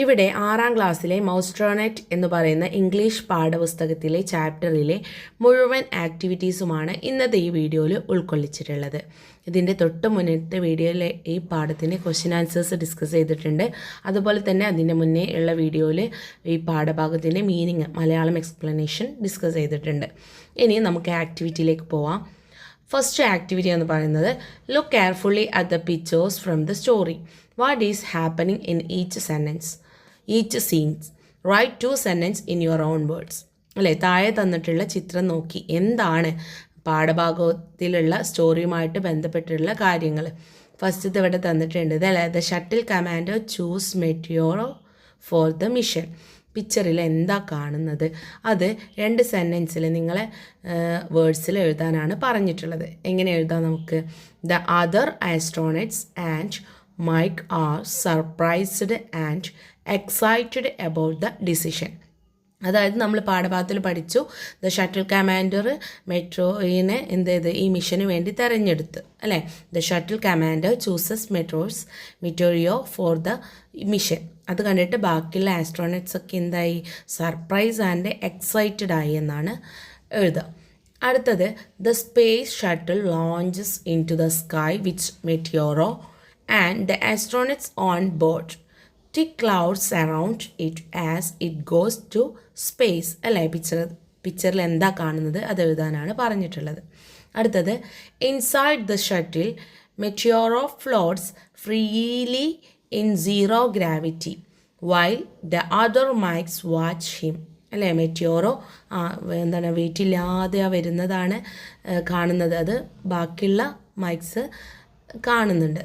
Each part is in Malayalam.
ഇവിടെ 6ാം ക്ലാസ്സിലെ മൗസ്ട്രോനെറ്റ് എന്ന് പറയുന്ന ഇംഗ്ലീഷ് പാഠപുസ്തകത്തിലെ ചാപ്റ്ററിലെ മുഴുവൻ ആക്ടിവിറ്റീസുമാണ് ഇന്നത്തെ ഈ വീഡിയോയിൽ ഉൾക്കൊള്ളിച്ചിട്ടുള്ളത്. ഇതിൻ്റെ തൊട്ട് മുന്നത്തെ വീഡിയോയിലെ ഈ പാഠത്തിൻ്റെ ക്വസ്റ്റ്യൻ ആൻസേഴ്സ് ഡിസ്കസ് ചെയ്തിട്ടുണ്ട്. അതുപോലെ തന്നെ അതിൻ്റെ മുന്നേ ഉള്ള വീഡിയോയിൽ ഈ പാഠഭാഗത്തിൻ്റെ മീനിങ് മലയാളം എക്സ്പ്ലനേഷൻ ഡിസ്കസ് ചെയ്തിട്ടുണ്ട്. ഇനി നമുക്ക് ആക്ടിവിറ്റിയിലേക്ക് പോവാം. ഫസ്റ്റ് ആക്ടിവിറ്റി എന്ന് പറയുന്നത് look carefully at the pictures from the story. What is happening in each sentence, each scenes. Write 2 sentence in your own words. അല്ലേ, താഴെ തന്നിട്ടുള്ള ചിത്രം നോക്കി എന്താണ് പാഠഭാഗത്തിലുള്ള സ്റ്റോറിയുമായിട്ട് ബന്ധപ്പെട്ടിട്ടുള്ള കാര്യങ്ങൾ. ഫസ്റ്റത്തെ ഇവിടെ തന്നിട്ടുണ്ട് ഇതല്ലേ, the shuttle commander choose Meteor for the mission. പിക്ചറിൽ എന്താ കാണുന്നത് അത് 2 സെൻറ്റൻസിൽ നിങ്ങളെ വേർഡ്സിൽ എഴുതാനാണ് പറഞ്ഞിട്ടുള്ളത്. എങ്ങനെ എഴുതാം നമുക്ക്? The other astronauts and Mike are surprised and excited about the decision. അതായത് നമ്മൾ പാഠഭാഗത്തിൽ പഠിച്ചു, ദ ഷട്ടിൽ കമാൻഡർ മെട്രോയിനെ ഈ മിഷന് വേണ്ടി തിരഞ്ഞെടുത്ത് അല്ലേ. The shuttle commander chooses Meteor for the mission. അത് കണ്ടിട്ട് ബാക്കിയുള്ള ആസ്ട്രോണറ്റ്സ് ഒക്കെ എന്തായി, സർപ്രൈസ് ആൻഡ് എക്സൈറ്റഡ് ആയി എന്നാണ് എഴുതുക. അടുത്തത് the space shuttle launches into the sky with Meteor and the astronauts on board thick clouds surround it as it goes to space. അല്ലേ, പിക്ചറിൽ എന്താ കാണുന്നത് അത് എഴുതാനാണ് പറഞ്ഞിട്ടുള്ളത്. അടുത്തത് inside the shuttle Meteor floats freely in zero gravity while the other mice watch him. അല്ലേ, മെറ്റിയോറോ വെയിറ്റില്ലാതെ വരുന്നതാണ് കാണുന്നത്, അത് ബാക്കിയുള്ള മൈക്സ് കാണുന്നുണ്ട്.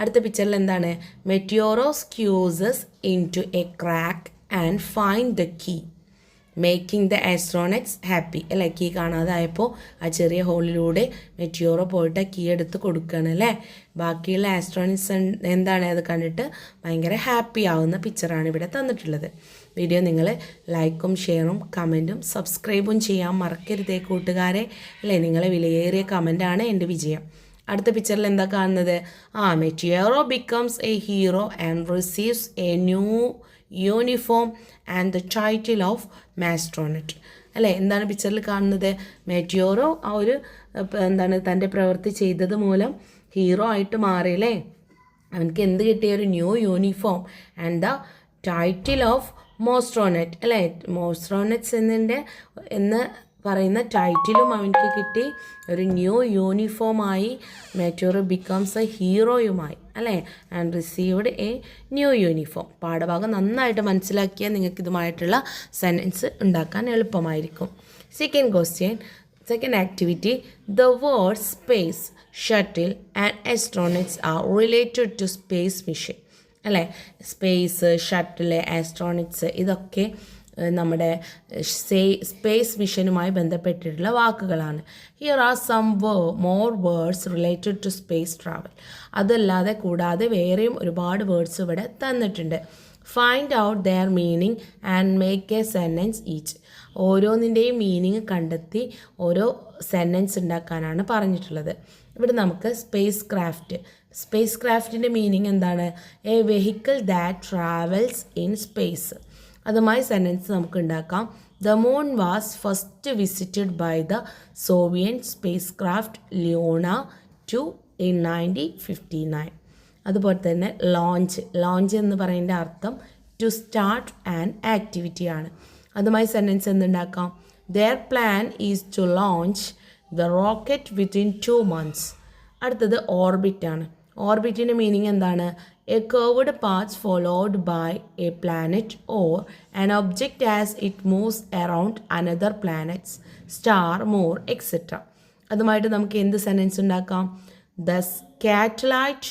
അടുത്ത പിക്ചറിൽ എന്താണ്, Meteor squeezes into a crack and find the key making the astronauts happy. അല്ലേ, കീ കാണാതായപ്പോൾ ആ ചെറിയ ഹോളിലൂടെ മെറ്റിയോറോ പോയിട്ട് കീ എടുത്ത് കൊടുക്കുകയാണ് അല്ലേ. ബാക്കിയുള്ള ആസ്ട്രോണറ്റ്സ് എന്താണ് അത് കണ്ടിട്ട് ഭയങ്കര ഹാപ്പി ആവുന്ന പിക്ചറാണ് ഇവിടെ തന്നിട്ടുള്ളത്. വീഡിയോ നിങ്ങൾ ലൈക്കും ഷെയറും കമൻറ്റും സബ്സ്ക്രൈബും ചെയ്യാൻ മറക്കരുതേ കൂട്ടുകാരെ. അല്ലേ, നിങ്ങളെ വിലയേറിയ കമൻറ്റാണ് എൻ്റെ വിജയം. അടുത്ത പിക്ചറിൽ എന്താ കാണുന്നത്, Meteor becomes a hero and receives a new uniform and the title of mousetronaut. അല്ലേ, എന്താണ് പിക്ചറിൽ കാണുന്നത്, മെറ്റിയോറോ തൻ്റെ പ്രവൃത്തി ചെയ്തത് മൂലം ഹീറോ ആയിട്ട് മാറിയല്ലേ. അവനക്ക് എന്ത് കിട്ടിയ ഒരു new uniform and the title of mousetronaut. അല്ലേ, മോസ്ട്രോണറ്റ്സ് എന്ന് പറയുന്ന ടൈറ്റിലും അവനക്ക് കിട്ടി, ഒരു ന്യൂ യൂണിഫോമായി മെറ്റിയോറോ ബിക്കംസ് എ ഹീറോയുമായി അല്ലേ, and received a new uniform. പാഠഭാഗം നന്നായിട്ട് മനസ്സിലാക്കിയാൽ നിങ്ങൾക്ക് ഇതുമായിട്ടുള്ള സെൻറ്റൻസ് ഉണ്ടാക്കാൻ എളുപ്പമായിരിക്കും. Second activity, the word space shuttle and astronauts are related to space mission. അല്ലേ, സ്പേസ്, ഷട്ടിൽ, ആസ്ട്രോണറ്റ്സ് ഇതൊക്കെ നമ്മുടെ സ്പേസ് മിഷനുമായി ബന്ധപ്പെട്ടിട്ടുള്ള വാക്കുകളാണ്. Here are some more words related to space travel. അതല്ലാതെ കൂടാതെ വേറെയും ഒരുപാട് വേർഡ്സ് ഇവിടെ തന്നിട്ടുണ്ട്. Find out their meaning and make a sentence each. ഓരോന്നിൻ്റെയും മീനിങ് കണ്ടെത്തി ഓരോ സെൻറ്റൻസ് ഉണ്ടാക്കാനാണ് പറഞ്ഞിട്ടുള്ളത്. ഇവിടെ നമുക്ക് സ്പേസ് ക്രാഫ്റ്റിൻ്റെ മീനിങ് എന്താണ്, a vehicle that travels in space. അതുമായി സെൻറ്റൻസ് നമുക്ക് ഉണ്ടാക്കാം. The moon was first visited by the Soviet spacecraft Leona 2 in 1959. അതുപോലെ തന്നെ ലോഞ്ച് എന്ന് പറയുന്ന അർത്ഥം ടു സ്റ്റാർട്ട് ആൻ ആക്ടിവിറ്റിയാണ്. അതുമായി സെൻറ്റൻസ് എന്തുണ്ടാക്കാം, their plan is to launch the rocket within 2 months. അടുത്തത് ഓർബിറ്റാണ്. ഓർബിറ്റിൻ്റെ മീനിങ് എന്താണ്, a curved path followed by a planet or an object as it moves around another planets, star, moon, etc. അതുമായിട്ട് നമുക്ക് എന്ത് സെൻറ്റൻസ് ഉണ്ടാക്കാം, the satellite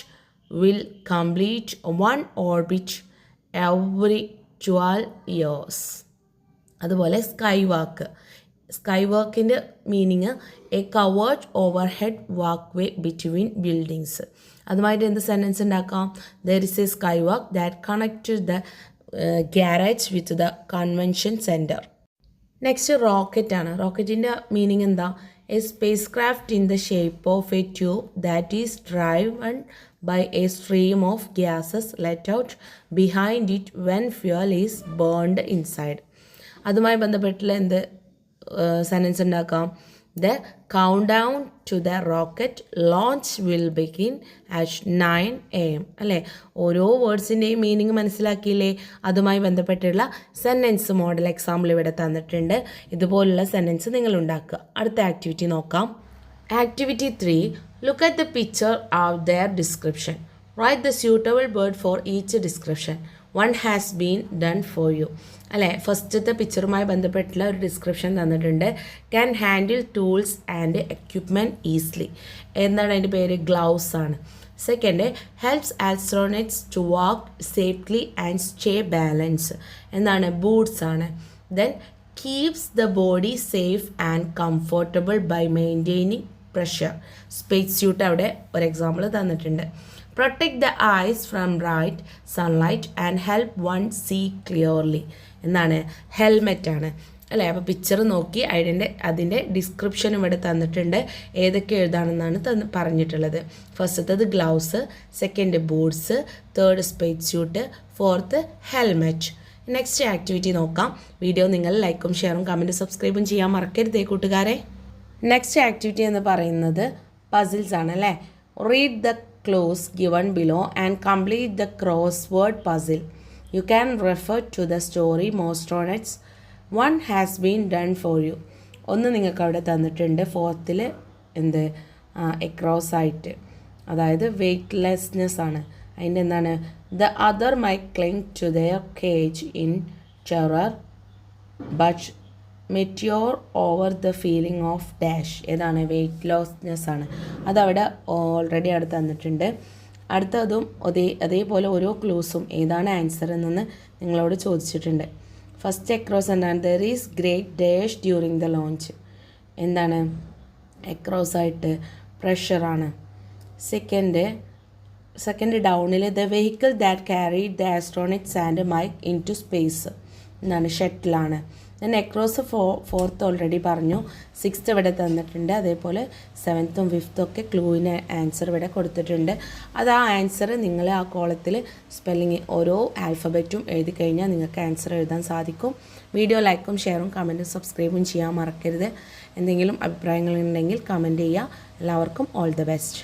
will complete 1 orbit every 12 years. അതുപോലെ സ്കൈ വാക്കിൻ്റെ meaning a covered overhead walkway between buildings. അതുമായിട്ട് എന്ത് സെൻറ്റൻസ് ഉണ്ടാക്കാം, there is a skywalk that connect the garage with the convention centre. Next റോക്കറ്റാണ്. റോക്കറ്റിൻ്റെ മീനിങ് എന്താ, a spacecraft in the shape of a tube that is driven by a stream of gases let out behind it when fuel is burned inside. അതുമായി ബന്ധപ്പെട്ടുള്ള എന്ത് സെൻറ്റൻസ് ഉണ്ടാക്കാം? The countdown to the rocket launch will begin at 9 AM. അല്ലേ? ഓരോ വേർഡ്സിൻ്റെയും മീനിങ് മനസ്സിലാക്കിയില്ലേ? അതുമായി ബന്ധപ്പെട്ടുള്ള സെൻറ്റൻസ് മോഡൽ എക്സാമ്പിൾ ഇവിടെ തന്നിട്ടുണ്ട്. ഇതുപോലുള്ള സെൻറ്റൻസ് നിങ്ങൾ ഉണ്ടാക്കുക. അടുത്ത ആക്ടിവിറ്റി നോക്കാം. Activity 3. Look at the picture of their description. Write the suitable word for each description. One has been done for you. അല്ലേ? ഫസ്റ്റത്തെ പിക്ചറുമായി ബന്ധപ്പെട്ടുള്ള ഒരു ഡിസ്ക്രിപ്ഷൻ തന്നിട്ടുണ്ട്. Can handle tools and equipment easily. എന്താണ് അതിൻ്റെ പേര്? ഗ്ലൗസ് ആണ്. Second, helps astronauts to walk safely and stay balance. എന്താണ്? ബൂട്ട്സ് ആണ്. Then keeps the body safe and comfortable by maintaining pressure. Space suit അവിടെ ഒരു എക്സാമ്പിൾ തന്നിട്ടുണ്ട്. Protect the eyes from bright sunlight and help one see clearly. എന്താണ്? ഹെൽമെറ്റാണ്. അല്ലേ? അപ്പോൾ പിക്ചർ നോക്കി അതിൻ്റെ ഡിസ്ക്രിപ്ഷൻ ഇവിടെ തന്നിട്ടുണ്ട്. ഏതൊക്കെ എഴുതാണെന്നാണ് പറഞ്ഞിട്ടുള്ളത്. ഫസ്റ്റത്തത് gloves, second boots, third space suit, fourth helmet. Next activity നോക്കാം. വീഡിയോ നിങ്ങൾ ലൈക്കും ഷെയറും കമൻറ്റും സബ്സ്ക്രൈബും ചെയ്യാൻ മറക്കരുതേ കൂട്ടുകാരെ. നെക്സ്റ്റ് ആക്ടിവിറ്റി എന്ന് പറയുന്നത് പസിൽസ് ആണ്. അല്ലേ? Read the clues given below and complete the crossword puzzle. You can refer to the story mousetronauts one has been done for you. ഒന്ന് നിങ്ങൾക്ക് അവിടെ തന്നിട്ടുണ്ട്. ഫോർത്തിൽ എന്ത് എക്രോസ് ആയിട്ട്, അതായത് വെയ്റ്റ്ലെസ്നെസ് ആണ്. അതിൻ്റെ എന്താണ്? The other mice cling to their cage in terror but Meteor over the feeling of dash. ഏതാണ്? വെയ്റ്റ് ലോസ്നെസ് ആണ്. അതവിടെ ഓൾറെഡി അവിടെ തന്നിട്ടുണ്ട്. അടുത്തതും അതേപോലെ ഓരോ ക്ലൂസും ഏതാണ് ആൻസർ എന്നൊന്ന് നിങ്ങളോട് ചോദിച്ചിട്ടുണ്ട്. ഫസ്റ്റ് എക്രോസ് എന്താണ്? There is great dash during the launch. എന്താണ്? എക്രോസ് ആയിട്ട് പ്രഷറാണ്. സെക്കൻഡ് ഡൗണിൽ the vehicle that carried the astronauts and mice into space. എന്താണ്? ഷട്ടിലാണ്. ഞാൻ എക്രോസ് ഫോർത്ത് ഓൾറെഡി പറഞ്ഞു. സിക്സ്ത് ഇവിടെ തന്നിട്ടുണ്ട്. അതേപോലെ സെവൻത്തും ഫിഫ്ത്തും ഒക്കെ ക്ലൂവിന് ആൻസർ ഇവിടെ കൊടുത്തിട്ടുണ്ട്. അത് ആ ആൻസർ നിങ്ങൾ ആ കോളത്തിൽ സ്പെല്ലിങ് ഓരോ ആൽഫബറ്റും എഴുതി കഴിഞ്ഞാൽ നിങ്ങൾക്ക് ആൻസർ എഴുതാൻ സാധിക്കും. വീഡിയോ ലൈക്കും ഷെയറും കമൻറ്റും സബ്സ്ക്രൈബും ചെയ്യാൻ മറക്കരുത്. എന്തെങ്കിലും അഭിപ്രായങ്ങളുണ്ടെങ്കിൽ കമൻറ്റ് ചെയ്യുക. എല്ലാവർക്കും ഓൾ ദി ബെസ്റ്റ്.